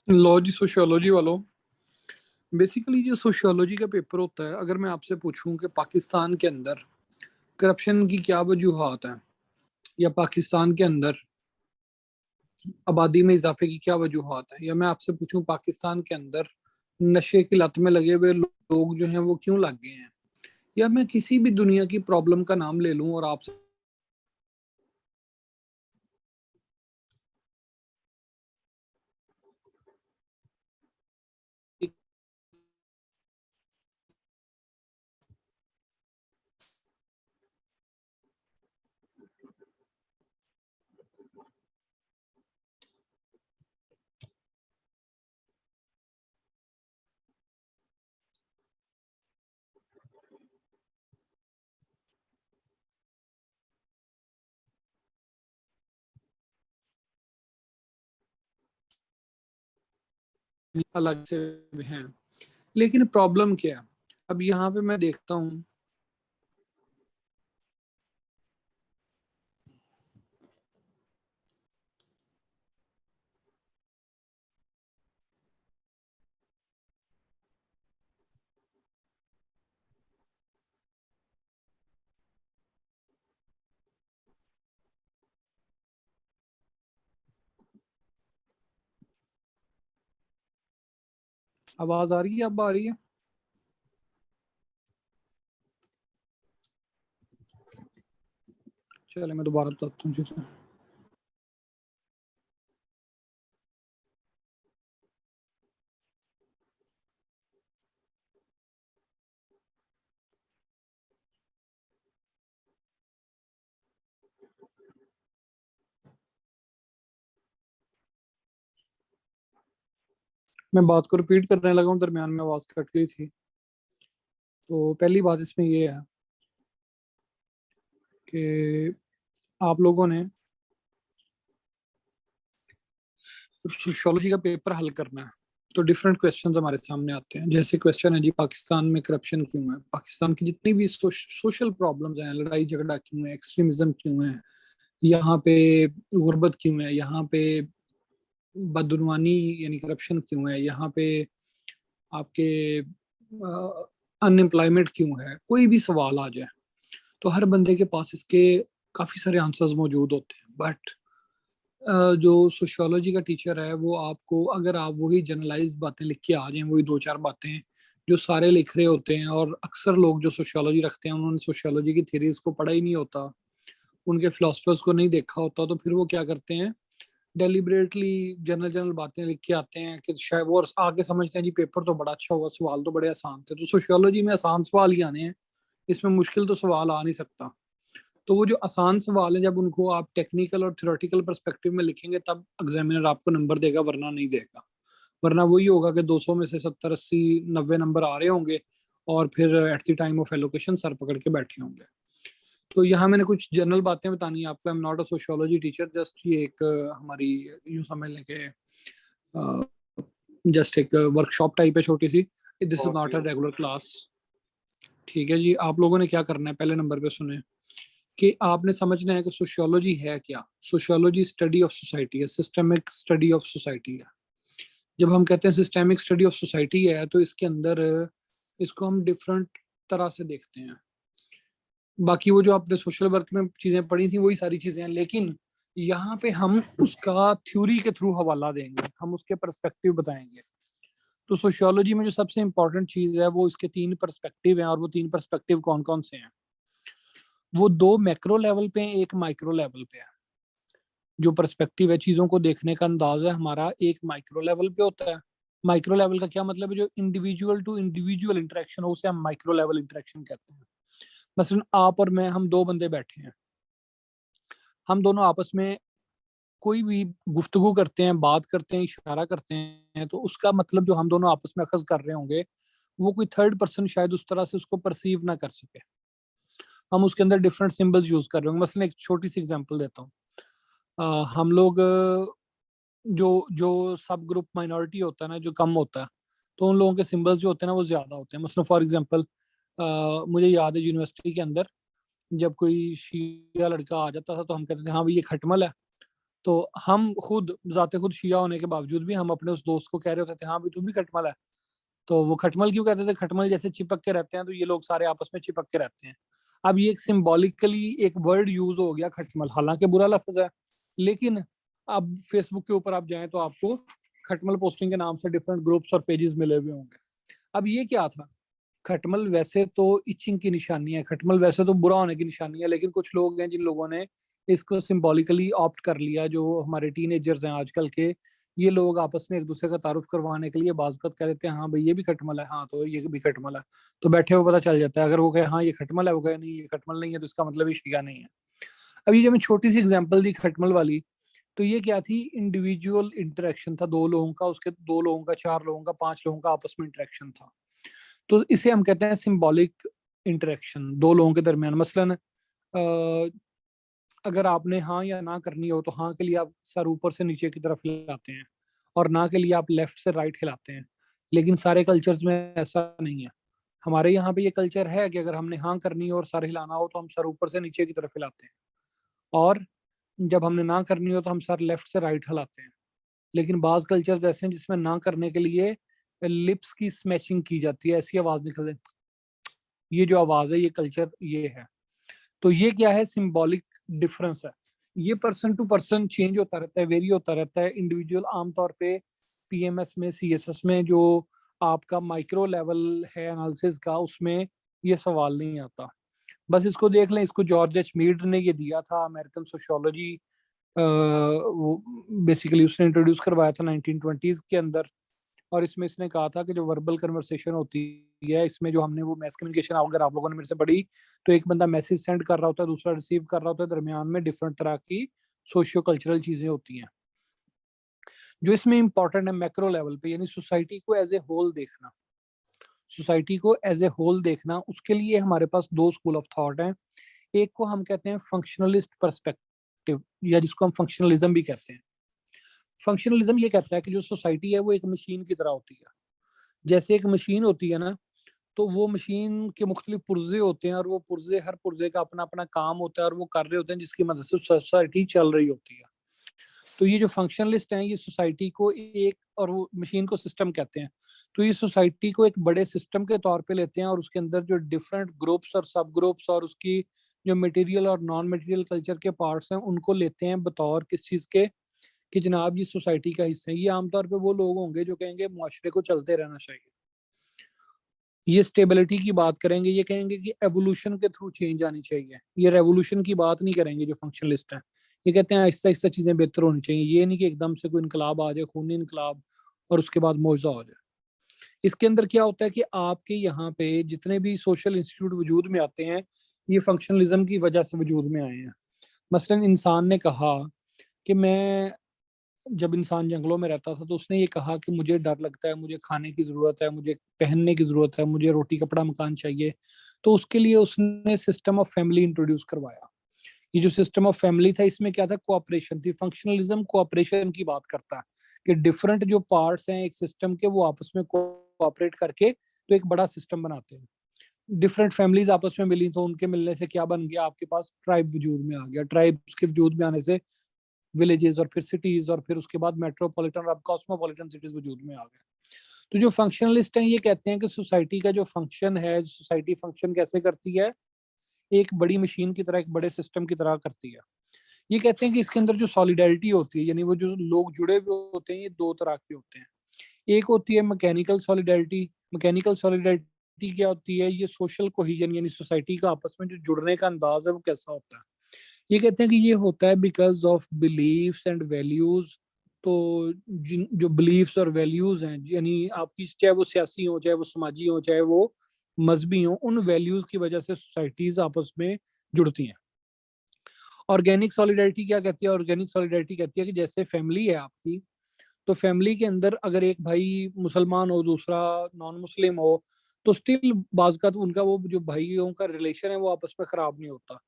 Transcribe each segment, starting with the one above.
लो जी, sociology वालों। Basically जो sociology का पेपर होता है, अगर मैं आपसे पूछूं कि पाकिस्तान के अंदर करप्शन की क्या वजूहात हैं, या पाकिस्तान के अंदर आबादी में इजाफे की क्या वजूहात हैं, या मैं आपसे पूछूं पाकिस्तान के अंदर नशे की लत में लगे हुए लोग जो हैं वो क्यों लग गए हैं, या मैं किसी भी दुनिया की प्रॉब्लम का नाम ले लूं और आपसे अलग से हैं। लेकिन प्रॉब्लम क्या है? अब यहाँ पे मैं देखता हूँ, आवाज आ रही है? अब आ रही है? चले मैं दोबारा बताता हूँ चीजें। मैं बात को रिपीट करने लगा हूँ, दरमियान में आवाज कट गई थी। तो पहली बात इसमें ये है कि आप लोगों ने सोशियोलॉजी का पेपर हल करना है, तो डिफरेंट क्वेश्चंस हमारे सामने आते हैं। जैसे क्वेश्चन है जी, पाकिस्तान में करप्शन क्यों है, पाकिस्तान की जितनी भी सोशल प्रॉब्लम्स हैं, लड़ाई झगड़ा क्यों है, एक्सट्रीमिज्म क्यों है, यहाँ पे गुर्बत क्यों है, यहाँ पे बदनवानी यानी करप्शन क्यों है, यहाँ पे आपके अनएम्प्लॉयमेंट क्यों है, कोई भी सवाल आ जाए तो हर बंदे के पास इसके काफी सारे आंसर्स मौजूद होते हैं। बट जो सोशियोलॉजी का टीचर है वो आपको, अगर आप वही जनरलाइज्ड बातें लिख के आ जाएं, वही दो चार बातें जो सारे लिख रहे होते हैं, और अक्सर लोग जो सोशियोलॉजी रखते हैं उन्होंने सोशियोलॉजी की थ्योरीज को पढ़ा ही नहीं होता, उनके फिलोसफर्स को नहीं देखा होता, तो फिर वो क्या करते हैं, डेलिबरेटली जनरल जनरल बातें लिख के आते हैं कि शायद वो आगे समझते हैं जी पेपर तो बड़ा अच्छा होगा, सवाल तो बड़े आसान थे। तो सोशियोलॉजी में आसान सवाल ही आने हैं, इसमें मुश्किल तो सवाल आ नहीं सकता। तो वो जो आसान सवाल है, जब उनको आप टेक्निकल और थ्योरेटिकल पर्सपेक्टिव में लिखेंगे तब एग्जामिनर आपको नंबर देगा, वरना नहीं देगा। वरना वही होगा कि 200 में से 70 80 90 नंबर आ रहे होंगे, और फिर at the time of allocation sir पकड़ के बैठे होंगे। तो यहाँ मैंने कुछ जनरल बातें बतानी है आपको। I am not a sociology teacher, just ये एक हमारी यूं समझ लें कि जस्ट एक वर्कशॉप टाइप है छोटी सी। This is not a regular class. ठीक है जी, आप लोगों ने क्या करना है, पहले नंबर पे सुने कि आपने समझना है कि सोशियोलॉजी है क्या। सोशियोलॉजी स्टडी ऑफ सोसाइटी है, सिस्टमिक स्टडी ऑफ सोसाइटी है। जब हम कहते हैं सिस्टमिक स्टडी ऑफ सोसाइटी है, तो इसके अंदर इसको हम डिफरेंट तरह से देखते हैं। बाकी वो जो आपने सोशल वर्क में चीजें पढ़ी थी वही सारी चीजें हैं, लेकिन यहाँ पे हम उसका थ्योरी के थ्रू हवाला देंगे, हम उसके पर्सपेक्टिव बताएंगे। तो सोशियोलॉजी में जो सबसे इंपॉर्टेंट चीज है वो इसके तीन पर्सपेक्टिव हैं, और वो तीन पर्सपेक्टिव कौन कौन से हैं? वो दो मैक्रो लेवल पे हैं, एक माइक्रो लेवल पे है। जो पर्सपेक्टिव है, चीजों को देखने का अंदाज है हमारा, एक माइक्रो लेवल पे होता है। माइक्रो लेवल का क्या मतलब है? जो इंडिविजुअल टू इंडिविजुअल इंटरेक्शन हो उसे हम माइक्रो लेवल इंटरेक्शन कहते हैं। मसलन आप और मैं, हम दो बंदे बैठे हैं, हम दोनों आपस में कोई भी गुफ्तगू करते हैं, बात करते हैं, इशारा करते हैं, तो उसका मतलब जो हम दोनों आपस में अखज कर रहे होंगे, वो कोई थर्ड पर्सन शायद उस तरह से उसको परसीव ना कर सके। हम उसके अंदर डिफरेंट सिंबल्स यूज कर रहे होंगे। मसलन एक छोटी सी एग्जांपल देता हूँ। हम लोग जो जो सब ग्रुप माइनॉरिटी होता है ना, जो कम होता है, तो उन लोगों के सिंबल्स जो होते हैं ना वो ज्यादा होते हैं। मसलन फॉर एग्जांपल, मुझे याद है यूनिवर्सिटी के अंदर जब कोई शिया लड़का आ जाता था तो हम कहते थे हाँ भाई ये खटमल है। तो हम खुद जाते खुद शिया होने के बावजूद भी हम अपने उस दोस्त को कह रहे होते थे हाँ भाई तू भी खटमल है। तो वो खटमल क्यों कहते थे, खटमल जैसे चिपक के रहते हैं, तो ये लोग सारे आपस में चिपक के रहते हैं। अब ये एक सिंबॉलिकली एक वर्ड यूज हो गया खटमल, हालांकि बुरा लफ्ज है, लेकिन अब फेसबुक के ऊपर आप जाएं तो आपको खटमल पोस्टिंग के नाम से डिफरेंट ग्रुप्स और पेजेस मिले हुए होंगे। अब ये क्या था, खटमल वैसे तो इचिंग की निशानी है, खटमल वैसे तो बुरा होने की निशानी है, लेकिन कुछ लोग हैं जिन लोगों ने इसको सिंबॉलिकली ऑप्ट कर लिया, जो हमारे टीनेजर्स हैं आजकल के, ये लोग आपस में एक दूसरे का तारुफ करवाने के लिए बाज़ कह देते हैं हाँ भाई ये भी खटमल है, हाँ तो ये भी खटमल है, तो बैठे हुए पता चल जाता है। अगर वो कहे हाँ ये खटमल है, वो कहे नहीं ये खटमल नहीं है, तो इसका मतलब ये शिया नहीं है। अब ये जो मैं छोटी सी एग्जांपल दी खटमल वाली, तो ये क्या थी, इंडिविजुअल इंटरेक्शन था दो लोगों का, उसके दो लोगों का, चार लोगों का, पांच लोगों का आपस में इंटरेक्शन था। तो इसे हम कहते हैं सिंबॉलिक इंटरेक्शन दो लोगों के दरमियान। मसलन अगर आपने हाँ या ना करनी हो, तो हाँ के लिए आप सर ऊपर से नीचे की तरफ हिलाते हैं, और ना के लिए आप लेफ्ट से राइट हिलाते हैं। लेकिन सारे कल्चर्स में ऐसा नहीं है। हमारे यहाँ पे ये कल्चर है कि अगर हमने हाँ करनी हो और सर हिलाना हो, तो हम सर ऊपर से नीचे की तरफ हिलाते हैं, और जब हमने ना करनी हो तो हम सर लेफ्ट से राइट हिलाते हैं। लेकिन बाज कल्चर्स ऐसे हैं जिसमें ना करने के लिए लिप्स की स्मैशिंग की जाती है, ऐसी आवाज निकले, ये जो आवाज है, ये कल्चर ये है। तो ये क्या है, सिंबॉलिक डिफरेंस है। ये पर्सन टू पर्सन चेंज होता रहता है, वेरी होता रहता है। इंडिविजुअल आमतौर पे पीएमएस में, सीएसएस में जो आपका माइक्रो लेवल है एनालिसिस का, उसमें ये सवाल नहीं आता। बस इसको देख लें, इसको जॉर्ज एच मीड ने ये दिया था, अमेरिकन सोशियोलॉजी, वो बेसिकली उसने इंट्रोड्यूस करवाया था 1920s के अंदर। और इसमें इसने कहा था कि जो वर्बल कन्वर्सेशन होती है, इसमें जो हमने वो मैस कम्युनिकेशन, अगर आप लोगों ने मेरे से पढ़ी, तो एक बंदा मैसेज सेंड कर रहा होता है, दूसरा रिसीव कर रहा होता है, दरमियान में डिफरेंट तरह की सोशियो कल्चरल चीजें होती हैं। जो इसमें इंपॉर्टेंट है मैक्रो लेवल पे, यानी सोसाइटी को एज ए होल देखना, सोसाइटी को एज ए होल देखना, उसके लिए हमारे पास दो स्कूल ऑफ थॉट हैं। एक को हम कहते हैं फंक्शनलिस्ट पर्सपेक्टिव, या जिसको हम फंक्शनलिज्म भी कहते हैं। फंक्शनलिज्म ये कहता है कि जो सोसाइटी है वो एक मशीन की तरह होती है। जैसे एक मशीन होती है ना, तो वो मशीन के मुख्तलिफ पुर्जे होते हैं, और वो पुर्जे, हर पुर्जे का अपना अपना काम होता है, और वो कर रहे होते हैं, जिसकी मदद से सोसाइटी चल रही होती है। तो ये जो फंक्शनलिस्ट हैं, ये सोसाइटी को एक, और वो मशीन को सिस्टम कहते हैं, तो ये सोसाइटी को एक बड़े सिस्टम के तौर पे लेते हैं, और उसके अंदर जो डिफरेंट ग्रुप्स और सब ग्रुप्स और उसकी जो मटेरियल और नॉन मटेरियल कल्चर के पार्ट्स हैं, उनको लेते हैं बतौर किस चीज़ के, कि जनाब ये सोसाइटी का हिस्सा है। ये आमतौर पे वो लोग होंगे जो कहेंगे मुआशरे को चलते रहना चाहिए, ये स्टेबिलिटी की बात करेंगे, ये कहेंगे कि एवोल्यूशन के थ्रू चेंज आनी चाहिए। ये रेवोल्यूशन की बात नहीं करेंगे जो फंक्शनलिस्ट हैं। ये कहते हैं आहिस्ता आहिस्ता चीजें बेहतर होनी चाहिए, ये नहीं कि एकदम से कोई इनकलाब आ जाए, खूनी इनकलाब, और उसके बाद मुआवजा हो जाए। इसके अंदर क्या होता है कि आपके यहाँ पे जितने भी सोशल इंस्टीट्यूट वजूद में आते हैं, ये फंक्शनलिज्म की वजह से वजूद में आए हैं। मसलन इंसान ने कहा कि मैं, जब इंसान जंगलों में रहता था, तो उसने ये कहा कि मुझे डर लगता है, मुझे खाने की जरूरत है, मुझे पहनने की जरूरत है, मुझे रोटी कपड़ा मकान चाहिए। तो उसके लिए उसने सिस्टम ऑफ फैमिली इंट्रोड्यूस करवाया। ये जो सिस्टम ऑफ फैमिली था, इसमें क्या था, कोऑपरेशन थी। फंक्शनलिज्म कोऑपरेशन की बात करता है कि डिफरेंट जो पार्ट्स हैं एक सिस्टम के, वो आपस में कोऑपरेट करके तो एक बड़ा सिस्टम बनाते हैं। डिफरेंट फैमिलीज आपस में मिली, तो उनके मिलने से क्या बन गया, आपके पास ट्राइब वजूद में आ गया। ट्राइब्स के वजूद में आने से विलेजेस, और फिर सिटीज, और फिर उसके बाद मेट्रोपॉलिटन और अब कॉस्मोपॉलिटन सिटीज वजूद में आ गए। तो जो फंक्शनलिस्ट हैं, ये कहते हैं कि सोसाइटी का जो फंक्शन है, सोसाइटी फंक्शन कैसे करती है, एक बड़ी मशीन की तरह, एक बड़े सिस्टम की तरह करती है। ये कहते हैं कि इसके अंदर जो सॉलिडारिटी होती है, यानी वो जो लोग जुड़े हुए होते हैं, ये दो तरह के होते हैं। एक होती है मैकेनिकल सॉलिडारिटी। मैकेनिकल सॉलिडारिटी क्या होती है, ये सोशल कोहिजन, यानी सोसाइटी का आपस में जो जुड़ने का अंदाज है वो कैसा होता है। ये कहते हैं कि ये होता है because of believes and values. तो जो बिलीव्स और वैल्यूज हैं, यानी आपकी, चाहे वो सियासी हो, चाहे वो समाजी हो, चाहे वो मजहबी हो, उन वैल्यूज की वजह से सोसाइटीज आपस में जुड़ती हैं। ऑर्गेनिक सॉलिडारिटी क्या कहती है, ऑर्गेनिक सॉलिडारिटी कहती है कि जैसे फैमिली है आपकी, तो फैमिली के अंदर अगर एक भाई मुसलमान हो, दूसरा नॉन मुस्लिम हो, तो स्टिल बाज़ का तो उनका वो जो भाइयों का रिलेशन है वो आपस में खराब नहीं होता।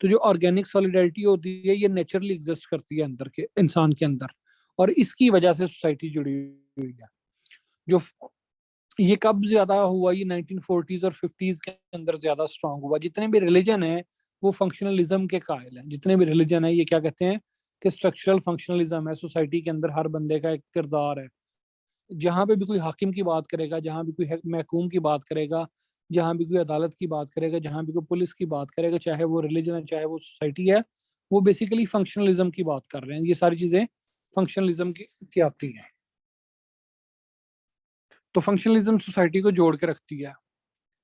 तो जो ऑर्गेनिक सॉलिडारिटी होती है, ये नेचुरली एग्जिस्ट करती है अंदर के इंसान के अंदर, और इसकी वजह से सोसाइटी जुड़ी हुई है। जो ये कब ज्यादा हुआ, ये 1940s और 50s के अंदर ज्यादा स्ट्रांग हुआ। जितने भी रिलीजन है वो फंक्शनलिज्म के कायल हैं। जितने भी रिलीजन है, ये क्या कहते हैं कि स्ट्रक्चरल फंक्शनलिज्म है, सोसाइटी के अंदर हर बंदे का एक किरदार है। जहां पे भी कोई हाकिम की बात करेगा, जहां भी कोई महकूम की बात करेगा, जहां भी कोई अदालत की बात करेगा, जहां भी कोई पुलिस की बात करेगा, चाहे वो रिलीजन है चाहे वो सोसाइटी है, वो बेसिकली फंक्शनलिज्म की बात कर रहे हैं। ये सारी चीजें फंक्शनलिज्म की आती हैं। तो फंक्शनलिज्म सोसाइटी को जोड़ के रखती है।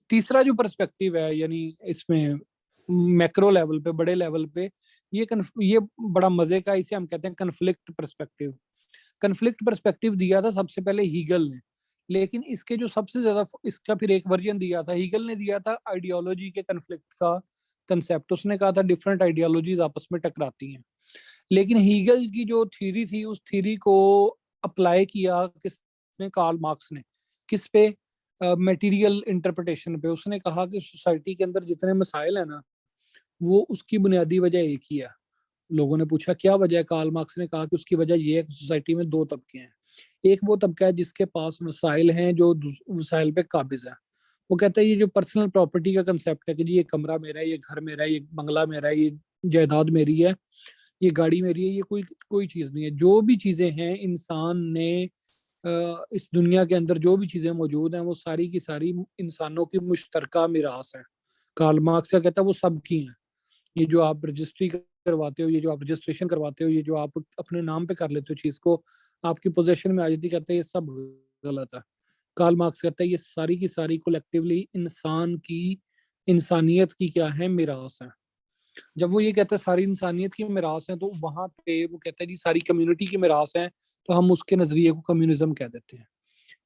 तीसरा जो पर्सपेक्टिव है, यानी इसमें मैक्रो लेवल पे, बड़े लेवल पे, ये बड़ा मजे का, इसे हम कहते हैं कन्फ्लिक्ट पर्सपेक्टिव। कन्फ्लिक्ट पर्सपेक्टिव दिया था सबसे पहले हीगल ने, लेकिन इसके जो सबसे ज्यादा, इसका फिर एक वर्जन दिया था हीगल ने, दिया था आइडियोलॉजी के कन्फ्लिक्ट का कंसेप्ट। उसने कहा था डिफरेंट आइडियोलॉजीज आपस में टकराती हैं। लेकिन हीगल की जो थ्योरी थी, उस थ्योरी को अप्लाई किया किसने? कार्ल मार्क्स ने। किस पे? मटेरियल इंटरप्रिटेशन पे। उसने कहा कि सोसाइटी के अंदर जितने मसाइल है ना, वो उसकी बुनियादी वजह एक ही है। लोगों ने पूछा क्या वजह है? कार्ल मार्क्स ने कहा कि उसकी वजह यह है कि सोसाइटी में दो तबके हैं। एक वो तबका है जिसके पास वसाइल हैं, जो वसाइल पे काबिज है। वो कहता है ये जो पर्सनल प्रॉपर्टी का कंसेप्ट है कि जी ये कमरा मेरा है, ये घर मेरा है, ये बंगला मेरा है, ये जायदाद मेरी है, ये गाड़ी मेरी है, ये कोई कोई चीज नहीं है। जो भी चीजें हैं इंसान ने, इस दुनिया के अंदर जो भी चीजें मौजूद हैं, वो सारी की सारी इंसानों की मुश्तरका मिरास है। कार्ल मार्क्स का कहता है वो सबकी हैं। ये जो आप रजिस्ट्री करवाते हो, ये जो आप रजिस्ट्रेशन करवाते हो, ये जो आप अपने नाम पे कर लेते हो चीज को, आपकी पोजेशन में आ जाती, कहते हैं ये सब गलत है। कार्ल मार्क्स कहता है ये सारी की सारी कोलेक्टिवली इंसान की, इंसानियत की क्या है? मिरास है। जब वो ये कहता है सारी इंसानियत की मिरास है, तो वहां पे वो कहता है जी सारी कम्युनिटी की मिरास है, तो हम उसके नजरिए को कम्युनिज्म कह देते हैं।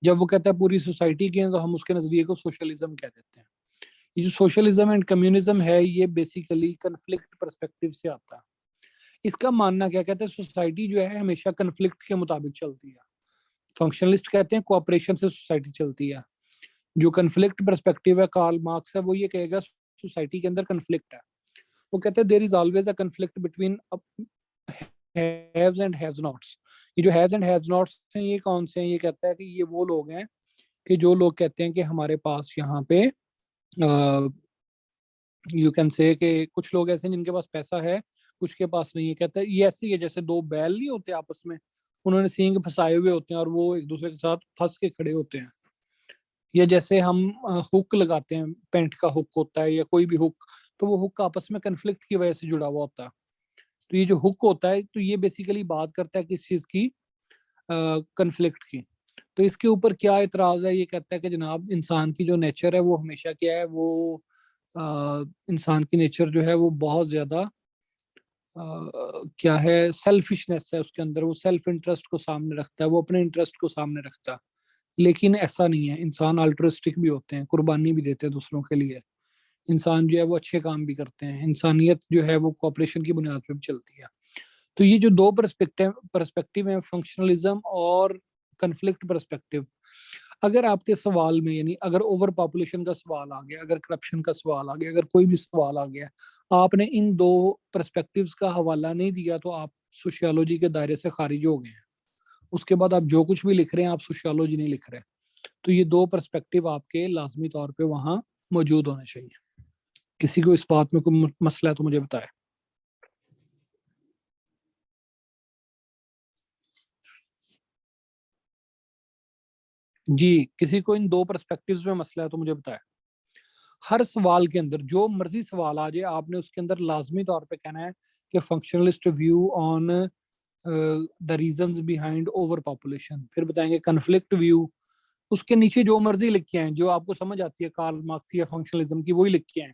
जब वो कहता है पूरी सोसाइटी की है, तो हम उसके नजरिए को सोशलिज्म कह देते हैं। ये जो सोशलिज्म एंड कम्युनिज्म है, ये बेसिकली कन्फ्लिक्ट पर्सपेक्टिव से आता है। इसका मानना क्या? कहते हैं सोसाइटी जो है हमेशा कन्फ्लिक्ट के मुताबिक चलती है। फंक्शनलिस्ट कहते हैं कोऑपरेशन से सोसाइटी चलती है। जो कन्फ्लिक्ट पर्सपेक्टिव है, कार्ल मार्क्स है, वो ये कहेगा सोसाइटी के अंदर कन्फ्लिक्ट है। वो कहते हैं there is always a conflict between haves and haves nots. ये जो हैव्स एंड हैव्स नॉट्स हैं, ये कौन से हैं? ये कहता है कि ये वो लोग हैं कि जो लोग कहते हैं कि हमारे पास यहाँ पे, यू कैन से कि कुछ लोग ऐसे हैं जिनके पास पैसा है, कुछ के पास नहीं है। कहता है ये ऐसे ही है जैसे दो बैल नहीं होते आपस में, उन्होंने सींग फंसाए हुए होते हैं और वो एक दूसरे के साथ फंस के खड़े होते हैं। या जैसे हम हुक लगाते हैं, पेंट का हुक होता है या कोई भी हुक, तो वो हुक आपस में कन्फ्लिक्ट की वजह से जुड़ा हुआ होता है। तो ये जो हुक होता है, तो ये बेसिकली बात करता है किस चीज की? कन्फ्लिक्ट की। तो इसके ऊपर क्या एतराज है? ये कहता है कि जनाब इंसान की जो नेचर है वो हमेशा क्या है? वो इंसान की नेचर जो है वो बहुत ज्यादा क्या है? सेल्फिशनेस है उसके अंदर। वो सेल्फ इंटरेस्ट को सामने रखता है, वो अपने इंटरेस्ट को सामने रखता है। लेकिन ऐसा नहीं है, इंसान अल्ट्रिस्टिक भी होते हैं, कुर्बानी भी देते हैं दूसरों के लिए। इंसान जो है वो अच्छे काम भी करते हैं। इंसानियत जो है वो कोऑपरेशन की बुनियाद पर भी चलती है। तो ये जो दो पर्सपेक्टिव है, फंक्शनलिज्म और कन्फ्लिक्ट पर्सपेक्टिव, अगर आपके सवाल में, यानी अगर ओवर पॉपुलेशन का सवाल आ गया, अगर करप्शन का सवाल आ गया, अगर कोई भी सवाल आ गया, आपने इन दो पर्सपेक्टिव्स का हवाला नहीं दिया, तो आप सोशियोलॉजी के दायरे से खारिज हो गए हैं। उसके बाद आप जो कुछ भी लिख रहे हैं, आप सोशियोलॉजी नहीं लिख रहे। तो ये दो पर्सपेक्टिव आपके लाजमी तौर पे वहां मौजूद होने चाहिए। किसी को इस बात में कोई मसला है तो मुझे बताए। जी, किसी को इन दो पर्सपेक्टिव्स में मसला है तो मुझे बताए। हर सवाल के अंदर जो मर्जी सवाल आ जाए, आपने उसके अंदर लाजमी तौर पे कहना है कि functionalist view on the reasons behind over population. फिर बताएंगे कन्फ्लिक्ट व्यू। उसके नीचे जो मर्जी लिख के आए, जो आपको समझ आती है कार्ल मार्क्स या फंक्शनलिज्म की, वही लिख के आए।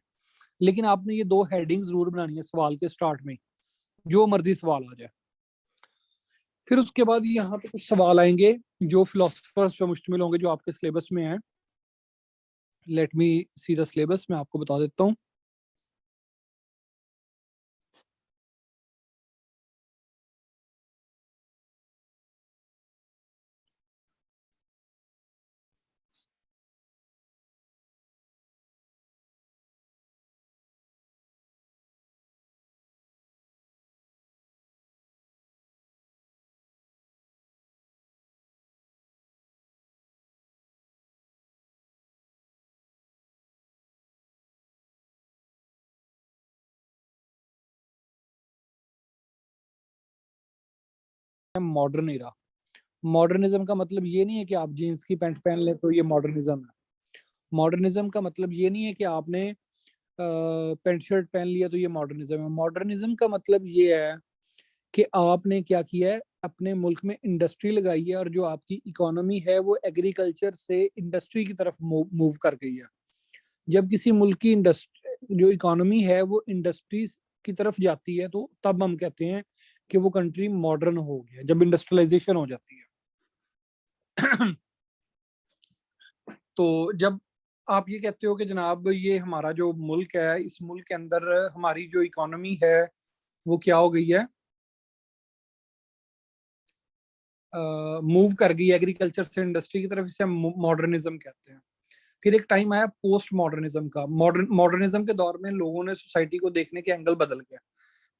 लेकिन आपने ये दो हेडिंग्स जरूर बनानी है सवाल के स्टार्ट में, जो मर्जी सवाल आ जाए। फिर उसके बाद यहाँ पे कुछ सवाल आएंगे जो फिलोसफर्स पे मुश्तमिल होंगे, जो आपके सिलेबस में है। Let me see the syllabus, मैं आपको बता देता हूँ। है मॉडर्न एरा। मॉडर्निज्म का मतलब ये नहीं है कि आप जीन्स की पैंट पहन ले तो ये मॉडर्निज्म है। मॉडर्निज्म का मतलब ये नहीं है कि आपने पैंट शर्ट पहन लिया तो ये मॉडर्निज्म है। मॉडर्निज्म का मतलब ये है कि आपने क्या किया है, अपने मुल्क में इंडस्ट्री लगाई है और जो आपकी इकोनॉमी है वो एग्रीकल्चर से इंडस्ट्री की तरफ मूव कर गई है। जब किसी मुल्क की इंडस्ट्री जो इकोनॉमी है वो इंडस्ट्रीज की तरफ जाती है तो तब हम कहते हैं कि वो कंट्री मॉडर्न हो गया, जब इंडस्ट्रियलाइजेशन हो जाती है। तो जब आप ये कहते हो कि जनाब ये हमारा जो मुल्क है, इस मुल्क के अंदर हमारी जो इकोनॉमी है वो क्या हो गई है, मूव कर गई एग्रीकल्चर से इंडस्ट्री की तरफ, इसे हम मॉडर्निज्म कहते हैं। फिर एक टाइम आया पोस्ट मॉडर्निज्म का। मॉडर्निज्म के दौर में लोगों ने सोसाइटी को देखने के एंगल बदल गया।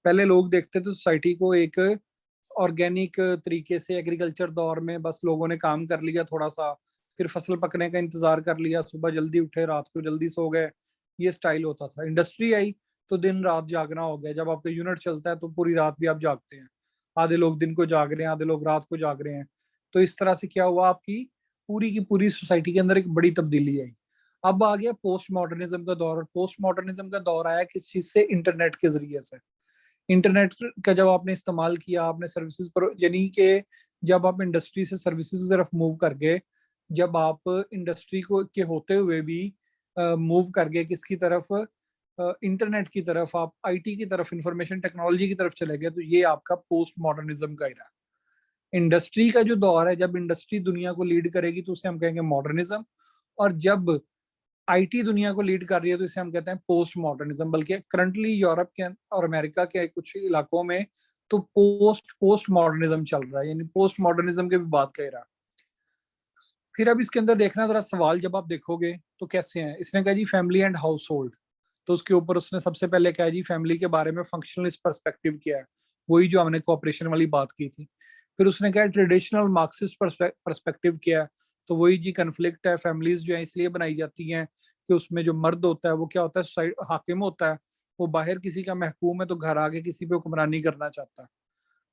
पहले लोग देखते थे सोसाइटी को एक ऑर्गेनिक तरीके से, एग्रीकल्चर दौर में बस लोगों ने काम कर लिया थोड़ा सा, फिर फसल पकने का इंतजार कर लिया, सुबह जल्दी उठे रात को जल्दी सो गए, ये स्टाइल होता था। इंडस्ट्री आई तो दिन रात जागना हो गया। जब आपका यूनिट चलता है तो पूरी रात भी आप जागते हैं, आधे लोग दिन को जाग रहे हैं, आधे लोग रात को जाग रहे हैं। तो इस तरह से क्या हुआ, आपकी पूरी की पूरी सोसाइटी के अंदर एक बड़ी तब्दीली आई। अब आ गया पोस्ट मॉडर्निज्म का दौर। पोस्ट मॉडर्निज्म का दौर आया किस चीज से, इंटरनेट के जरिए से। इंटरनेट का जब आपने इस्तेमाल किया, आपने सर्विसेज पर, यानी कि जब आप इंडस्ट्री से सर्विसेज की तरफ मूव कर गए, जब आप इंडस्ट्री को के होते हुए भी मूव कर गए किसकी तरफ, इंटरनेट की तरफ, आप आईटी की तरफ, इंफॉर्मेशन टेक्नोलॉजी की तरफ चले गए, तो ये आपका पोस्ट मॉडर्निज्म का एरा है। इंडस्ट्री का जो दौर है, जब इंडस्ट्री दुनिया को लीड करेगी तो उसे हम कहेंगे मॉडर्निज्म। और जब आईटी दुनिया को लीड कर रही है तो इसे हम कहते हैं पोस्ट मॉडर्निज्म। बल्कि करंटली यूरोप के और अमेरिका के कुछ इलाकों में तो पोस्ट पोस्ट मॉडर्निज्म चल रहा है, यानी पोस्ट मॉडर्निज्म की भी बात कह रहा है। फिर अब इसके अंदर देखना जरा सवाल, जब आप देखोगे तो कैसे हैं। इसने कहा जी फैमिली एंड हाउस होल्ड, तो उसके ऊपर उसने सबसे पहले कहा जी फैमिली के बारे में फंक्शनलिस्ट पर्सपेक्टिव किया है, वही जो हमने कोऑपरेशन वाली बात की थी। फिर उसने कहा ट्रेडिशनल मार्क्सिस्ट पर्सपेक्टिव किया है, तो वही जी कन्फ्लिक्ट है। फैमिलीज जो है इसलिए बनाई जाती हैं कि उसमें जो मर्द होता है वो क्या होता है, सोसाइट हाकिम होता है, वो बाहर किसी का महकूम है तो घर आके किसी पे हुक्मरानी करना चाहता है।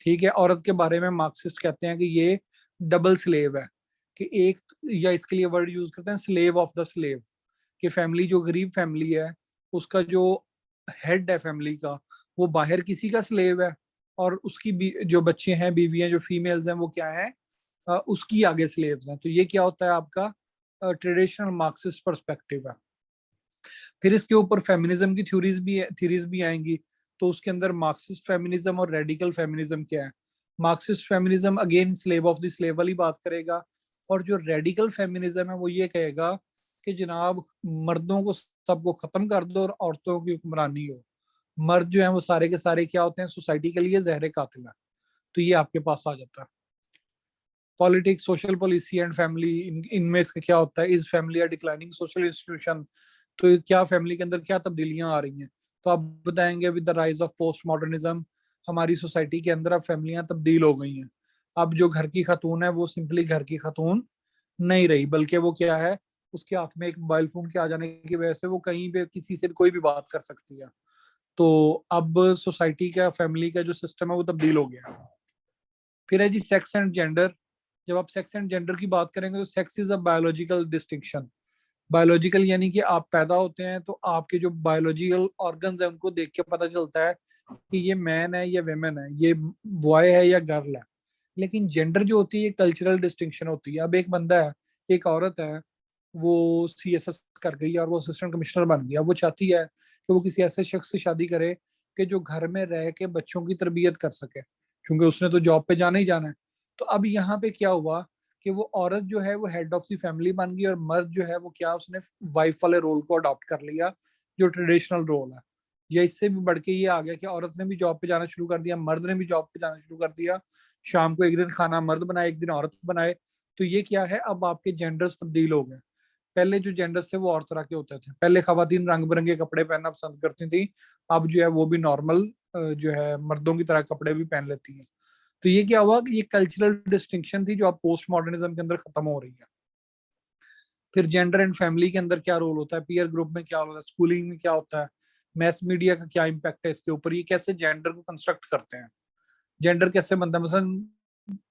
ठीक है, औरत के बारे में मार्क्सिस्ट कहते हैं कि ये डबल स्लेव है, कि एक, या इसके लिए वर्ड यूज करते हैं स्लेव ऑफ द स्लेव, कि फैमिली जो गरीब फैमिली है उसका जो हेड है फैमिली का, वो बाहर किसी का स्लेव है, और उसकी जो बच्चे हैं, बीवियां जो फीमेल्स हैं, वो क्या है, उसकी आगे स्लेव्स हैं। तो ये क्या होता है आपका ट्रेडिशनल मार्क्सिस्ट पर्सपेक्टिव है। फिर इसके ऊपर फेमिनिज्म की थ्योरीज भी आएंगी। तो उसके अंदर मार्क्सिस्ट फेमिनिज्म और रेडिकल फेमिनिज्म क्या है। Marxist feminism again slave of the slave वाली बात करेगा, और जो रेडिकल फेमिनिज्म है वो ये कहेगा कि जनाब मर्दों को सबको खत्म कर दो और औरतों की हुक्मरानी हो। मर्द जो है वो सारे के सारे क्या होते हैं, सोसाइटी के लिए जहर कातिल है। तो ये आपके पास आ जाता है। Politics, social policy and family, इनमें इसका क्या होता है, is family a declining social institution. तो क्या फैमिली के अंदर क्या तब्दीलियां आ रही हैं। तो आप बताएंगे with the rise of post modernism हमारी सोसाइटी के अंदर अब फैमिलियां तब्दील हो गई हैं। अब जो घर की खातून है वो सिंपली घर की खातून नहीं रही, बल्कि वो क्या है, उसके हाथ में एक मोबाइल फोन के आ जाने की वजह से वो कहीं पे किसी से भी कोई भी बात कर सकती है। तो अब सोसाइटी का, फैमिली का जो सिस्टम है वो तब्दील हो गया। फिर है जी सेक्स एंड जेंडर। जब आप सेक्स एंड जेंडर की बात करेंगे तो sex is a biological distinction. Biological यानी कि आप पैदा होते हैं तो आपके जो बायोलॉजिकल ऑर्गन्स हैं उनको देख के पता चलता है कि ये मैन है या वेमेन है, ये बॉय है या गर्ल है। लेकिन जेंडर जो होती है ये कल्चरल डिस्टिंक्शन होती है। अब एक बंदा है, एक औरत है, वो सीएसएस कर गई और वो असिस्टेंट कमिश्नर बन गया, वो चाहती है कि वो किसी ऐसे शख्स से शादी करे कि जो घर में रह के बच्चों की तरबियत कर सके, क्योंकि उसने तो जॉब पे जाना ही जाना है। तो अब यहाँ पे क्या हुआ कि वो औरत जो है वो हेड ऑफ द फैमिली बन गई, और मर्द जो है वो क्या, उसने वाइफ वाले रोल को अडॉप्ट कर लिया, जो ट्रेडिशनल रोल है। या इससे भी बढ़ के ये आ गया कि औरत ने भी जॉब पे जाना शुरू कर दिया, मर्द ने भी जॉब पे जाना शुरू कर दिया। शाम को एक दिन खाना मर्द बनाए, एक दिन औरत बनाए। तो ये क्या है, अब आपके जेंडर्स तब्दील हो गए। पहले जो जेंडर्स थे वो और तरह के होते थे। पहले खवातीन रंग बिरंगे कपड़े पहनना पसंद करती थी, अब जो है वो भी नॉर्मल जो है मर्दों की तरह कपड़े भी पहन लेती हैं। तो ये क्या हुआ कि ये कल्चरल डिस्टिंक्शन थी जो अब पोस्ट मॉडर्निज्म के अंदर खत्म हो रही है। फिर जेंडर एंड फैमिली के अंदर क्या रोल होता है, पीयर ग्रुप में क्या होता है, स्कूलिंग में क्या होता है, मैस मीडिया का क्या इम्पैक्ट है इसके ऊपर, ये कैसे जेंडर को कंस्ट्रक्ट करते हैं, जेंडर कैसे बनता है। मसलन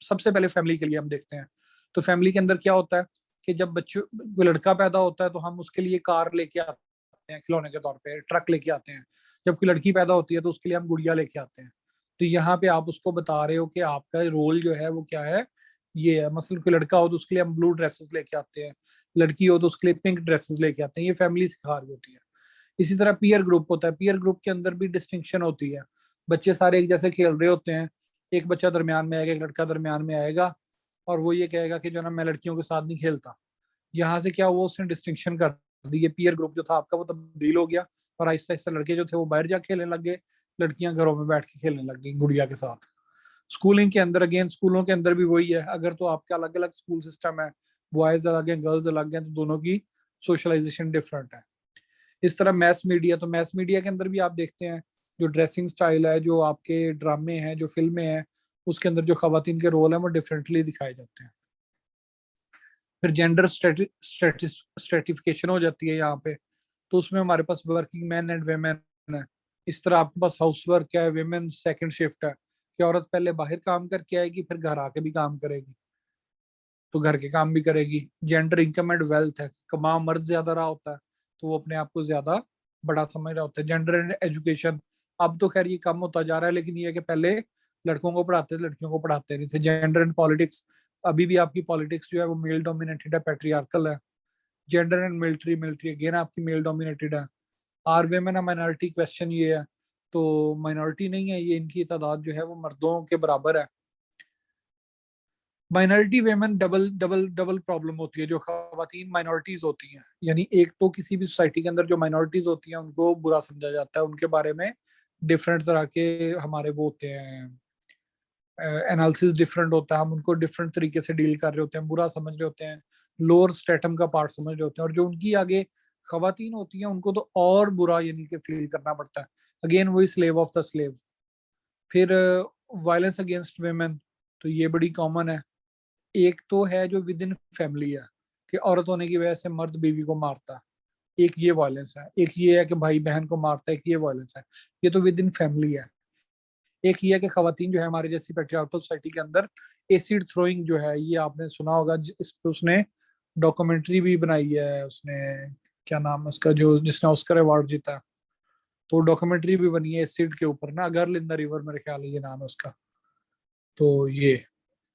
सबसे पहले फैमिली के लिए हम देखते हैं। तो फैमिली के अंदर क्या होता है कि जब बच्चों कोई लड़का पैदा होता है तो हम उसके लिए कार लेके आते हैं खिलौने के तौर पे, ट्रक लेके आते हैं। जब कोई लड़की पैदा होती है तो उसके लिए हम गुड़िया लेके आते हैं। तो यहाँ पे आप उसको बता रहे हो कि आपका रोल जो है वो क्या है, ये है। मसलन कोई लड़का हो तो उसके लिए हम ब्लू ड्रेसेस लेके आते हैं, लड़की हो तो उसके लिए पिंक ड्रेसेस लेके आते हैं। ये फैमिली सिखा रही होती है। इसी तरह पीयर ग्रुप होता है। पीयर ग्रुप के अंदर भी डिस्टिंक्शन होती है। बच्चे सारे एक जैसे खेल रहे होते हैं, एक बच्चा दरमियान में आएगा, एक लड़का दरमियान में आएगा और वो ये कहेगा कि जो ना मैं लड़कियों के साथ नहीं खेलता। यहाँ से क्या हुआ, उसने डिस्टिंक्शन कर दी। ये पीयर ग्रुप जो था आपका वो तब्दील हो गया और आहिस्ता आहिस्ता लड़के जो थे वो बाहर जा खेलने लग गए, लड़कियां घरों में बैठ के खेलने लग गई गुड़िया के साथ। स्कूलिंग के अंदर अगेन, स्कूलों के अंदर भी वही है। अगर तो आपका अलग अलग स्कूल सिस्टम है, बॉयज अलग है, गर्ल्स अलग हैं, तो दोनों की सोशलाइजेशन डिफरेंट है। इस तरह मैस मीडिया, तो मैस मीडिया के अंदर भी आप देखते हैं जो ड्रेसिंग स्टाइल है, जो आपके ड्रामे हैं, जो फिल्में हैं, उसके अंदर जो खवातीन के रोल हैं वो डिफरेंटली दिखाए जाते हैं। फिर जेंडर स्ट्रेटिफिकेशन हो जाती है यहाँ पे। तो उसमें हमारे पास वर्किंग मैन एंड वेमेन है। इस तरह आपके पास हाउस वर्क है, वेमेन सेकंड शिफ्ट है कि औरत पहले बाहर काम करके आएगी, फिर घर आके भी काम करेगी, तो घर के काम भी करेगी। जेंडर इनकम एंड वेल्थ है, कमा मर्द ज्यादा रहा होता है तो वो अपने आप को ज्यादा बड़ा समझ रहा होता है। जेंडर एंड एजुकेशन, अब तो खैर ये कम होता जा रहा है, लेकिन ये है कि पहले लड़कों को पढ़ाते थे, लड़कियों को पढ़ाते नहीं थे। जेंडर एंड पॉलिटिक्स, अभी भी आपकी पॉलिटिक्स जो है वो मेल डोमिनेटेड है, पैट्रियार्कल है। Gender and military, military again आपकी मेल डोमिनेटेड है। Are women a minority, question ये है, तो माइनॉरिटी नहीं है ये, इनकी तादाद जो है वो मर्दों के बराबर है। Minority women double double double problem होती है। जो खवातीन माइनॉरिटीज होती हैं, यानी एक तो किसी भी सोसाइटी के अंदर जो माइनॉरिटीज होती हैं उनको बुरा समझा जाता है, उनके बारे में डिफरेंट तरह के हमारे वो होते हैं, एनालिसिस डिफरेंट होता है, हम उनको डिफरेंट तरीके से डील कर रहे होते हैं, बुरा समझ रहे होते हैं, लोअर स्टेटम का पार्ट समझ रहे होते हैं। और जो उनकी आगे खवातीन होती हैं उनको तो और बुरा यानी कि फील करना पड़ता है। अगेन वही स्लेव ऑफ द स्लेव। फिर वायलेंस अगेंस्ट वेमेन, तो ये बड़ी कॉमन है। एक तो है जो विद इन फैमिली है कि औरत होने की वजह से मर्द बीवी को मारता है, एक ये वायलेंस है। एक ये है कि भाई बहन को मारता है, एक ये वायलेंस है। ये तो विद इन फैमिली है। एक ये है कि खवातीन जो है हमारे जैसी पेट्रियार्कल सोसाइटी के अंदर एसिड थ्रोइंग जो है, ये आपने सुना होगा। इस पे उसने डॉक्यूमेंट्री भी बनाई है, उसने क्या नाम है उसका, जो जिसने ऑस्कर अवार्ड जीता, तो डॉक्यूमेंट्री भी बनी है एसिड के ऊपर ना, गर्ल इन द रिवर मेरे ख्याल है ये नाम है उसका। तो ये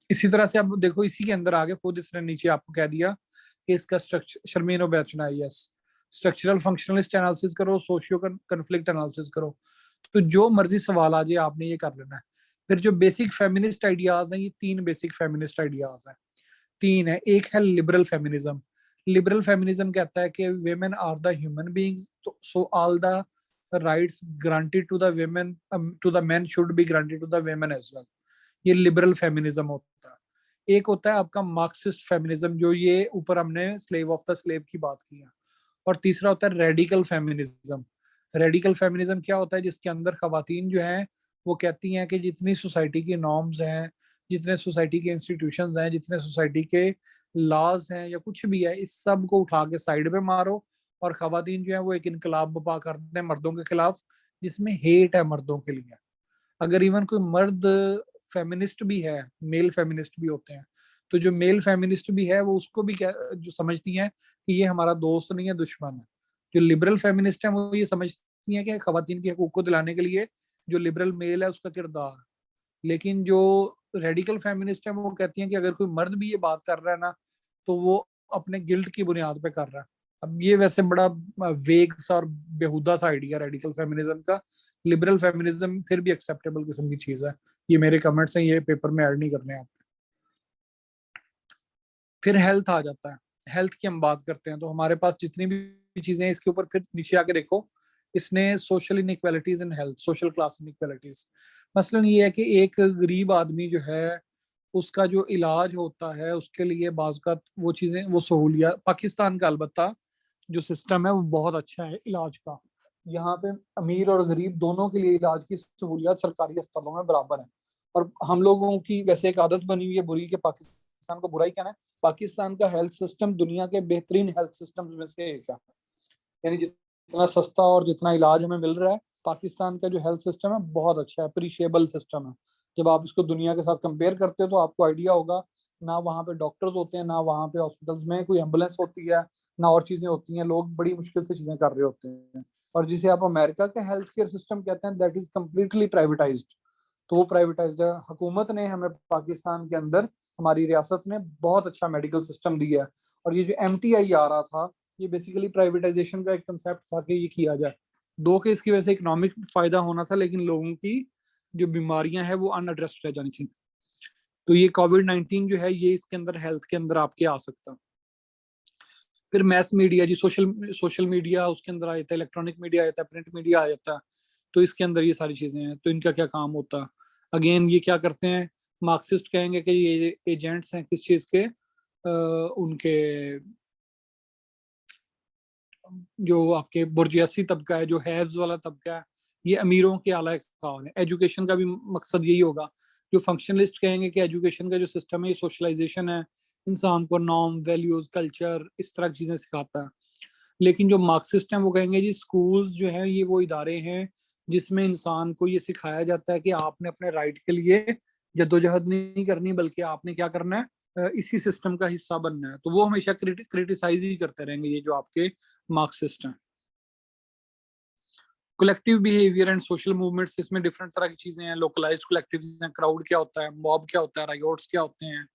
इसी तरह से अब देखो, इसी के अंदर आगे खुद इसने नीचे आपको कह दिया कि इसका स्ट्रक्चर, शर्मीनो बेचना है, यस, स्ट्रक्चरल फंक्शनलिस्ट एनालिसिस करो, सोशियो कन्फ्लिक्ट एनालिसिस करो। तो जो मर्जी सवाल आ जाए आपने ये कर लेना है। फिर जो बेसिक फेमिनिस्ट आइडियाज हैं, ये तीन बेसिक फेमिनिस्ट आइडियाज हैं। तीन है। एक है लिबरल फेमिनिज्म। लिबरल फेमिनिज्म कहता है कि women are the human beings, so all the rights granted to the women to the men should be granted to the women as well. ये liberal feminism होता है। एक होता है आपका मार्क्सिस्ट फेमिनिज्म, जो ये ऊपर हमने स्लेव ऑफ द स्लेव की बात की है। और तीसरा होता है रेडिकल फेमिनिज्म। रेडिकल फेमिनिज्म क्या होता है, जिसके अंदर खवातीन जो हैं वो कहती हैं कि जितनी सोसाइटी की नॉर्म्स हैं, जितने सोसाइटी के इंस्टीट्यूशंस हैं, जितने सोसाइटी के लॉज हैं या कुछ भी है, इस सब को उठा के साइड पे मारो। और खवातीन जो है वो एक इनकलाब बपा करते हैं मर्दों के खिलाफ, जिसमें हेट है मर्दों के लिए। अगर इवन कोई मर्द फेमिनिस्ट भी है, मेल फेमिनिस्ट भी होते हैं, तो जो मेल फेमिनिस्ट भी है वो उसको भी क्या जो समझती हैं कि ये हमारा दोस्त नहीं है, दुश्मन है। जो लिबरल फेमिनिस्ट है वो ये समझती हैं कि खवातीन के हकूक को दिलाने के लिए जो लिबरल मेल है उसका किरदार। लेकिन जो रेडिकल फेमिनिस्ट है वो कहती हैं कि अगर कोई मर्द भी ये बात कर रहा है ना, तो वो अपने गिल्ट की बुनियाद पे कर रहा है। अब ये वैसे बड़ा वेग सा और बेहुदा सा आइडिया रेडिकल फेमिनिज्म का। लिबरल फेमिनिज्म फिर भी एक्सेप्टेबल किस्म की चीज है। ये मेरे कमेंट्स हैं, ये पेपर में ऐड नहीं करने आप। फिर हेल्थ आ जाता है। हेल्थ की हम बात करते हैं तो हमारे पास जितनी भी चीजें हैं इसके ऊपर फिर नीचे आके देखो, इसने social inequalities in health, social class inequalities. मसलन ये है कि एक गरीब आदमी जो है उसका जो इलाज होता है उसके लिए बाज़ात वो चीजें, वो सहूलियत, पाकिस्तान का अलबत्ता जो सिस्टम है वो बहुत अच्छा है इलाज का। यहाँ पे अमीर और गरीब दोनों के लिए इलाज की सहूलियत सरकारी अस्पतालों में बराबर है। और हम लोगों की वैसे एक आदत बनी हुई है बुरी, के पाकिस्तान को बुरा ही कहना है। पाकिस्तान का हेल्थ सिस्टम दुनिया के बेहतरीन हेल्थ सिस्टम में से एक है। यानी जितना सस्ता और जितना इलाज हमें मिल रहा है, पाकिस्तान का जो हेल्थ सिस्टम है बहुत अच्छा है, अप्रिशिएबल सिस्टम है। जब आप इसको दुनिया के साथ कंपेयर करते हो तो आपको आइडिया होगा, ना वहाँ पे डॉक्टर्स होते हैं, ना वहाँ पे हॉस्पिटल्स में कोई एम्बुलेंस होती है, ना और चीजें होती हैं, लोग बड़ी मुश्किल से चीजें कर रहे होते हैं। और जिसे आप अमेरिका के हेल्थ केयर सिस्टम कहते हैं, दैट इज कम्प्लीटली प्राइवेटाइज्ड। तो वो प्राइवेटाइज्ड है। हुकूमत ने हमें पाकिस्तान के अंदर, हमारी रियासत ने बहुत अच्छा मेडिकल सिस्टम दिया है। और ये जो MTI आ रहा था, ये बेसिकली प्राइवेटाइजेशन का एक कंसेप्ट था कि ये किया जाए। दो के इसकी वजह से इकोनॉमिक फायदा होना था, लेकिन लोगों की जो बीमारियां हैं वो अनएड्रेस्ड रह जानी थी। तो ये कोविड-19 जो है, ये इसके अंदर हेल्थ के अंदर आपके आ सकता। फिर मैस मीडिया जी, सोशल सोशल मीडिया उसके अंदर आ जाता है, इलेक्ट्रॉनिक मीडिया आ जाता है, प्रिंट मीडिया आ जाता है। तो इसके अंदर ये सारी चीजें हैं। तो इनका क्या काम होता है? अगेन ये क्या करते हैं, मार्क्सिस्ट कहेंगे कि ये एजेंट्स हैं किस चीज के, उनके जो आपके बुर्जियासी तबका है, जो हैव्स वाला तबका है, ये अमीरों के आला खान है। एजुकेशन का भी मकसद यही होगा। जो फंक्शनलिस्ट कहेंगे कि एजुकेशन का जो सिस्टम है ये सोशलाइजेशन है, इंसान को नॉर्म, वैल्यूज, कल्चर, इस तरह की चीजें सिखाता है। लेकिन जो मार्क्सिस्ट हैं वो कहेंगे जी स्कूल्स जो हैं ये वो इदारे हैं जिसमें इंसान को ये सिखाया जाता है कि आपने अपने राइट के लिए जद्दोजहद नहीं करनी, बल्कि आपने क्या करना है, इसी सिस्टम का हिस्सा बनना है। तो वो हमेशा क्रिटिसाइज ही करते रहेंगे, ये जो आपके मार्क्सिस्ट हैं। Collective behaviour and social movements, इसमें डिफरेंट तरह की चीजें हैं। लोकलाइज्ड कलेक्टिव हैं, क्राउड क्या होता है, मॉब क्या होता है, रायोट्स क्या होते हैं,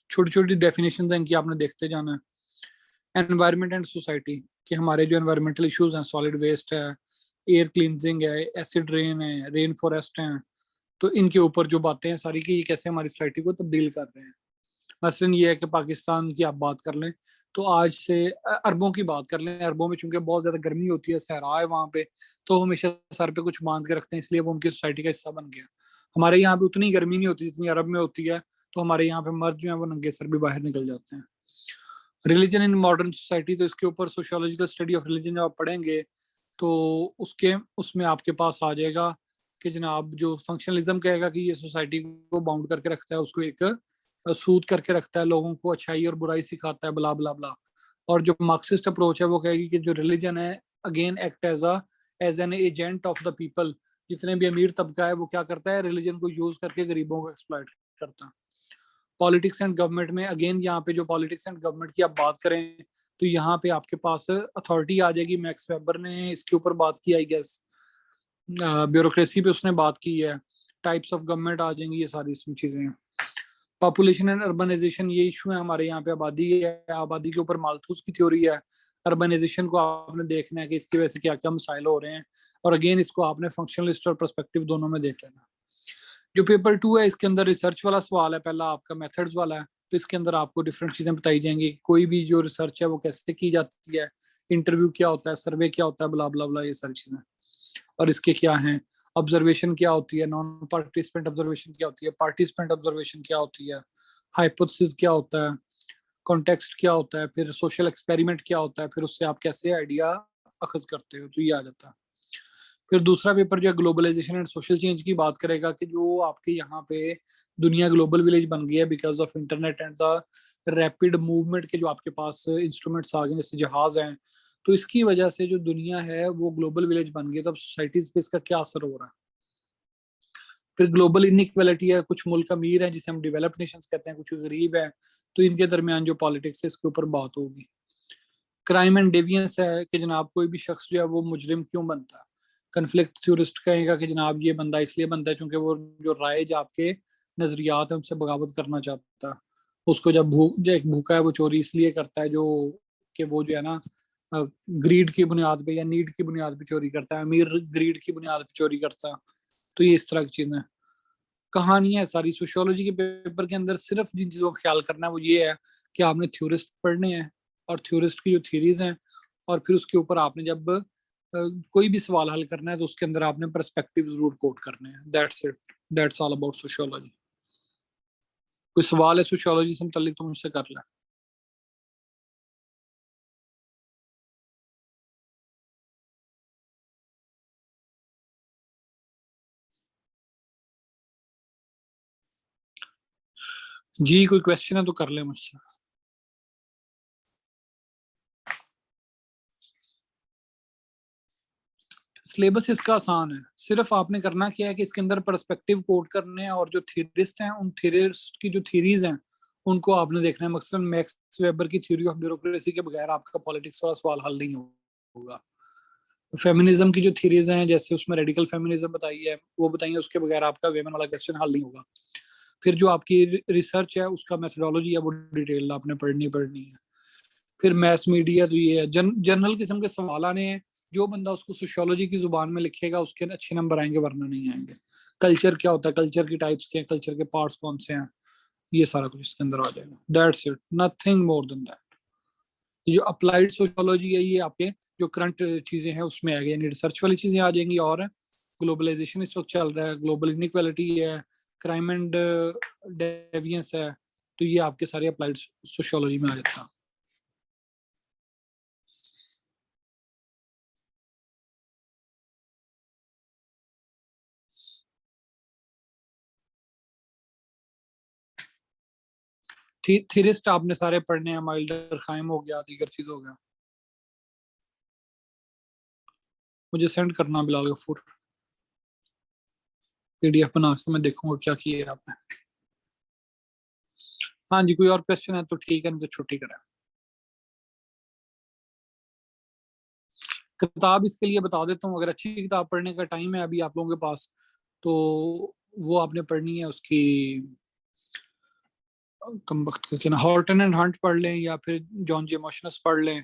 छोटी छोटी डेफिनेशन हैं इनकी, आपने देखते जाना है। एनवायरनमेंट एंड सोसाइटी, कि हमारे जो एनवायरमेंटल इश्यूज हैं, सॉलिड वेस्ट है, एयर क्लींजिंग है, एसिड रेन है, रेन फॉरेस्ट है, तो इनके ऊपर जो बातें हैं सारी की, ये कैसे हमारी सोसाइटी को तब्दील कर रहे हैं। मसलन ये है कि पाकिस्तान की आप बात कर लें तो आज से अरबों की बात कर लें, अरबों में चूंकि बहुत ज्यादा गर्मी होती है, सहरा है वहां पे, तो हमेशा सर पे कुछ बांध के रखते हैं, इसलिए वो उनकी सोसाइटी का हिस्सा बन गया। हमारे यहाँ पे उतनी गर्मी नहीं होती जितनी अरब में होती है, तो हमारे यहाँ पे मर्द जो है वो नंगे सर भी बाहर निकल जाते हैं। रिलीजन इन मॉडर्न सोसाइटी, तो इसके ऊपर सोशियोलॉजिकल स्टडी ऑफ रिलीजन जब आप पढ़ेंगे तो उसके उसमें आपके पास आ जाएगा कि जनाब जो फंक्शनलिज्म कहेगा कि ये सोसाइटी को बाउंड करके रखता है, उसको एक सूद करके रखता है, लोगों को अच्छाई और बुराई सिखाता है, ब्ला ब्ला ब्ला। और जो मार्क्सिस्ट अप्रोच है वो कहेगी कि जो रिलीजन है again act as an agent of the people. जितने भी अमीर तबका है वो क्या करता है, रिलीजन को यूज करके गरीबों को एक्सप्लॉइट करता है। पॉलिटिक्स एंड गवर्नमेंट में अगेन यहाँ पे जो पॉलिटिक्स एंड गवर्नमेंट की आप बात करें तो यहाँ पे आपके पास अथॉरिटी आ जाएगी। मैक्स वेबर ने इसके ऊपर बात की, आई गेस ब्यूरोक्रेसी पे उसने बात की है। टाइप्स ऑफ गवर्नमेंट आ जाएंगी, ये सारी इसमें चीजें हैं। पॉपुलेशन एंड अर्बनाइजेशन, ये इशू है हमारे यहाँ पे, आबादी है, आबादी के ऊपर मालथूस की थ्योरी है। अर्बनाइजेशन को आपने देखना है कि इसकी वजह से क्या क्या मसाइल हो रहे हैं, और अगेन इसको आपने फंक्शनलिस्ट और पर्सपेक्टिव दोनों में देख लेना। जो पेपर 2 है इसके अंदर रिसर्च वाला सवाल है, पहला आपका मेथड्स वाला है। तो इसके अंदर आपको डिफरेंट चीजें बताई जाएंगी कि कोई भी जो रिसर्च है वो कैसे की जाती है, इंटरव्यू क्या होता है, सर्वे क्या होता है, ब्ला ब्ला ब्ला, ये सारी चीजें। और इसके क्या है, ऑब्जर्वेशन क्या होती है, नॉन पार्टिसिपेंट ऑब्जर्वेशन क्या होती है, पार्टिसिपेंट ऑब्जर्वेशन क्या होती है, हाइपोथेसिस क्या होता है, कॉन्टेक्स्ट क्या होता है, फिर सोशल एक्सपेरिमेंट क्या होता है, फिर उससे आप कैसे आइडिया अखज करते हो, तो ये आ जाता है। फिर दूसरा पेपर जो है ग्लोबलाइजेशन एंड सोशल चेंज की बात करेगा कि जो आपके यहाँ पे दुनिया ग्लोबल विलेज बन गई है because of internet and the rapid movement के जो आपके पास इंस्ट्रूमेंट्स आ गए जैसे जहाज हैं। तो इसकी वजह से जो दुनिया है वो ग्लोबल विलेज बन गई, तो अब सोसाइटीज पे इसका क्या असर हो रहा है। फिर ग्लोबल इनइक्वालिटी है, कुछ मुल्क अमीर हैं जिसे हम डेवलप्ड नेशंस कहते हैं, कुछ गरीब हैं, तो इनके दरमियान जो पॉलिटिक्स है इसके ऊपर बात होगी। क्राइम एंड डेवियंस है कि जनाब कोई भी शख्स जो है वो मुजरिम क्यों बनता है। कन्फ्लिक्ट थ्योरिस्ट कहेगा कि जनाब ये बंदा इसलिए बनता है क्योंकि वो जो राइज आपके नजरियात है उनसे बगावत करना चाहता है। उसको जब एक भूखा है वो चोरी इसलिए करता है जो कि वो जो है ना ग्रीड की बुनियाद पे या नीड की बुनियाद पे चोरी करता है, अमीर ग्रीड की बुनियाद पे चोरी करता है। तो ये इस तरह की चीजें, कहानियां सारी सोशियोलॉजी के पेपर के अंदर सिर्फ जिन चीजों का ख्याल करना है वो ये है कि आपने थ्योरिस्ट पढ़ने हैं और थ्योरिस्ट की जो थ्योरीज हैं, और फिर उसके ऊपर आपने जब कोई भी सवाल हल करना है तो उसके अंदर आपने पर्सपेक्टिव जरूर कोट करने हैं। That's it, that's all about sociology. कोई सवाल है सोशियोलॉजी से मुतल्लिक तो मुझसे कर ले। जी कोई क्वेश्चन है तो कर ले मुझसे। सिलेबस इसका आसान है, सिर्फ आपने करना क्या है कि इसके अंदर पर्सपेक्टिव कोट करने हैं और जो थियरिस्ट हैं उन थियरिस्ट की जो थ्योरीज हैं उनको आपने देखना है। मसलन मैक्स वेबर की थ्योरी ऑफ ब्यूरोक्रेसी के बगैर आपका पॉलिटिक्स वाला सवाल हल नहीं होगा। फेमिनिज्म की जो थ्योरीज हैं, जैसे उसमें रेडिकल फेमिनिज्म बताई है, वो बताइए, उसके बगैर आपका वेमेन वाला क्वेश्चन हल नहीं होगा। फिर जो आपकी रिसर्च है उसका मेथोडोलॉजी है, वो डिटेल आपने पढ़नी है। फिर मैस मीडिया, तो ये है जनरल किस्म के सवाल आने हैं, जो बंदा उसको सोशियोलॉजी की जुबान में लिखेगा उसके अच्छे नंबर आएंगे, वरना नहीं आएंगे। कल्चर क्या होता है, कल्चर की टाइप्स क्या है, कल्चर के पार्ट्स कौन से हैं, ये सारा कुछ इसके अंदर आ जाएगा। That's it, nothing more than that. ये जो अप्लाइड सोशियोलॉजी है, ये आपके जो करंट चीजें हैं उसमें आ गई, यानी रिसर्च वाली चीजें आ जाएंगी। और ग्लोबलाइजेशन इस वक्त चल रहा है, ग्लोबल इनइक्वालिटी है, क्राइम एंड डेवियंस है, तो ये आपके सारे अप्लाइड सोशियोलॉजी में आ जाता है। थीरिस्ट आपने सारे पढ़ने हैं, माइल्डर, खाइम हो गया, दीगर चीज हो गया। मुझे सेंड करना बिलाल गफूर, पीडीएफ बना के मैं देखूंगा क्या किया है आपने। हाँ जी, कोई और क्वेश्चन है तो ठीक है, नहीं तो छुट्टी करें। किताब इसके लिए बता देता हूँ, अगर अच्छी किताब पढ़ने का टाइम है अभी आप लोगों के पास, तो वो आपने पढ़नी है उसकी, कम वक्त का क्या ना, हॉर्टन एंड हंट पढ़ लें या फिर जॉन जे मोशनस पढ़ लें।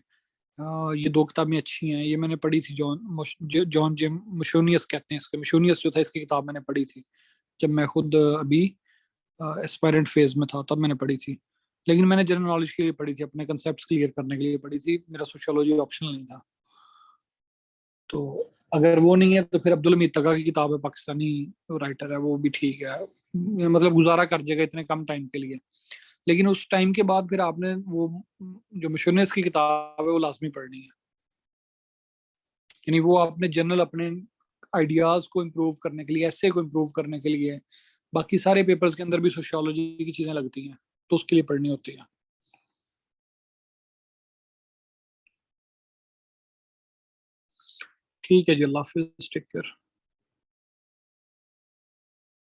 ये दो किताबें अच्छी हैं, ये मैंने पढ़ी थी। जॉन जे मिशोनियस कहते हैं इसके, मिशोनियस जो था इसकी किताब मैंने पढ़ी थी जब मैं खुद अभी एस्पायरेंट फेज में था, तब मैंने पढ़ी थी। लेकिन मैंने जनरल नॉलेज के लिए पढ़ी थी, अपने कंसेप्ट क्लियर करने के लिए पढ़ी थी, मेरा सोशियोलॉजी ऑप्शनल नहीं था। तो अगर वो नहीं है तो फिर अब्दुल हमीद तगा की किताब है, पाकिस्तानी राइटर है, वो भी ठीक है, मतलब गुजारा कर जाएगा इतने कम टाइम के लिए। लेकिन उस टाइम के बाद फिर आपने वो जो मिशोनियस की किताब है वो लाजमी पढ़नी है, यानी वो आपने जनरल अपने आइडियाज को इम्प्रूव करने के लिए, ऐसे को इम्प्रूव करने के लिए, बाकी सारे पेपर्स के अंदर भी सोशियोलॉजी की चीजें लगती हैं तो उसके लिए पढ़नी होती है। ठीक है जी, अल्लाह हाफिज, टेक केयर।